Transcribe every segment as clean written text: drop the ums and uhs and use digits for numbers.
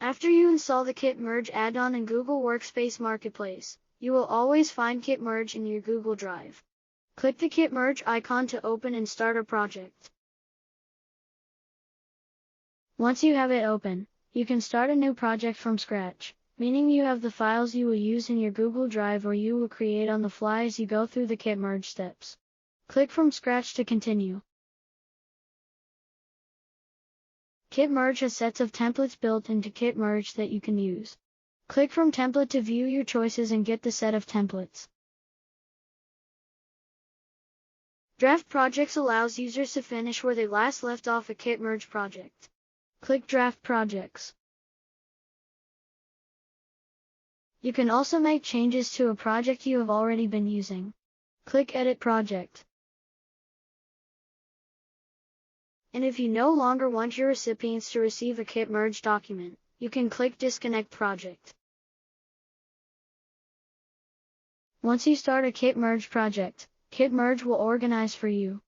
After you install the KitMerge add-on in Google Workspace Marketplace, you will always find KitMerge in your Google Drive. Click the KitMerge icon to open and start a project. Once you have it open, you can start a new project from scratch, meaning you have the files you will use in your Google Drive or you will create on the fly as you go through the KitMerge steps. Click From Scratch to continue. KitMerge has sets of templates built into KitMerge that you can use. Click from template to view your choices and get the set of templates. Draft Projects allows users to finish where they last left off a KitMerge project. Click Draft Projects. You can also make changes to a project you have already been using. Click Edit Project. And if you no longer want your recipients to receive a KitMerge document, you can click Disconnect Project. Once you start a KitMerge project, KitMerge will organize for you.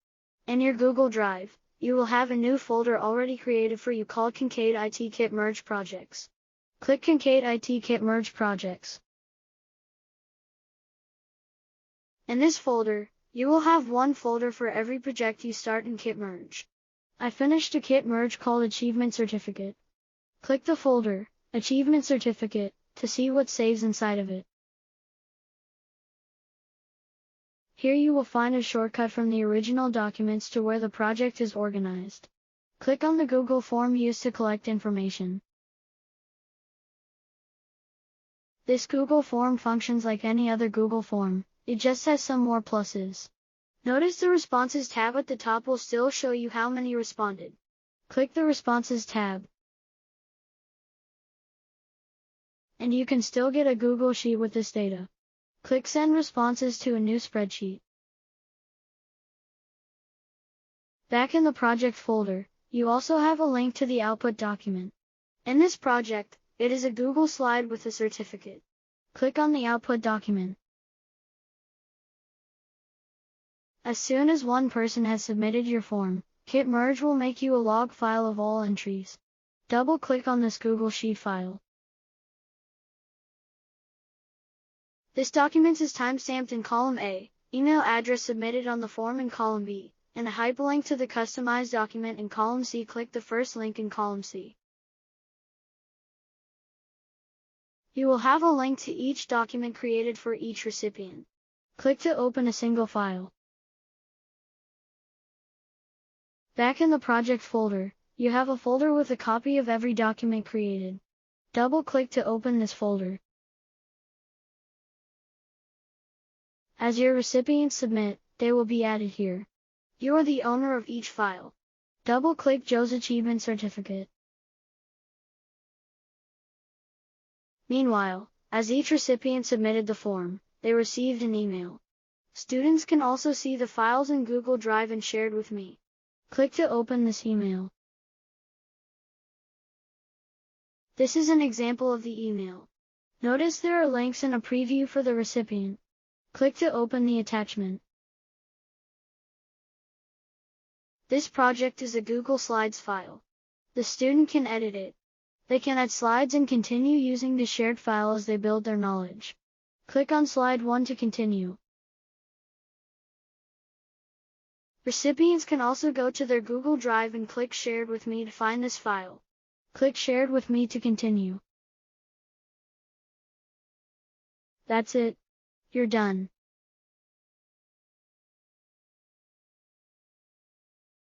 In your Google Drive, you will have a new folder already created for you called Kincaid IT KitMerge Projects. Click Kincaid IT KitMerge Projects. In this folder, you will have one folder for every project you start in KitMerge. I finished a KitMerge called Achievement Certificate. Click the folder, Achievement Certificate, to see what saves inside of it. Here you will find a shortcut from the original documents to where the project is organized. Click on the Google form used to collect information. This Google form functions like any other Google form, it just has some more pluses. Notice the Responses tab at the top will still show you how many responded. Click the Responses tab. And you can still get a Google Sheet with this data. Click Send Responses to a new spreadsheet. Back in the project folder, you also have a link to the output document. In this project, it is a Google slide with a certificate. Click on the output document. As soon as one person has submitted your form, KitMerge will make you a log file of all entries. Double-click on this Google Sheet file. This document is timestamped in column A, email address submitted on the form in column B, and a hyperlink to the customized document in column C. Click the first link in column C. You will have a link to each document created for each recipient. Click to open a single file. Back in the project folder, you have a folder with a copy of every document created. Double-click to open this folder. As your recipients submit, they will be added here. You are the owner of each file. Double-click Joe's Achievement Certificate. Meanwhile, as each recipient submitted the form, they received an email. Students can also see the files in Google Drive and shared with me. Click to open this email. This is an example of the email. Notice there are links and a preview for the recipient. Click to open the attachment. This project is a Google Slides file. The student can edit it. They can add slides and continue using the shared file as they build their knowledge. Click on slide 1 to continue. Recipients can also go to their Google Drive and click Shared with Me to find this file. Click Shared with Me to continue. That's it. You're done.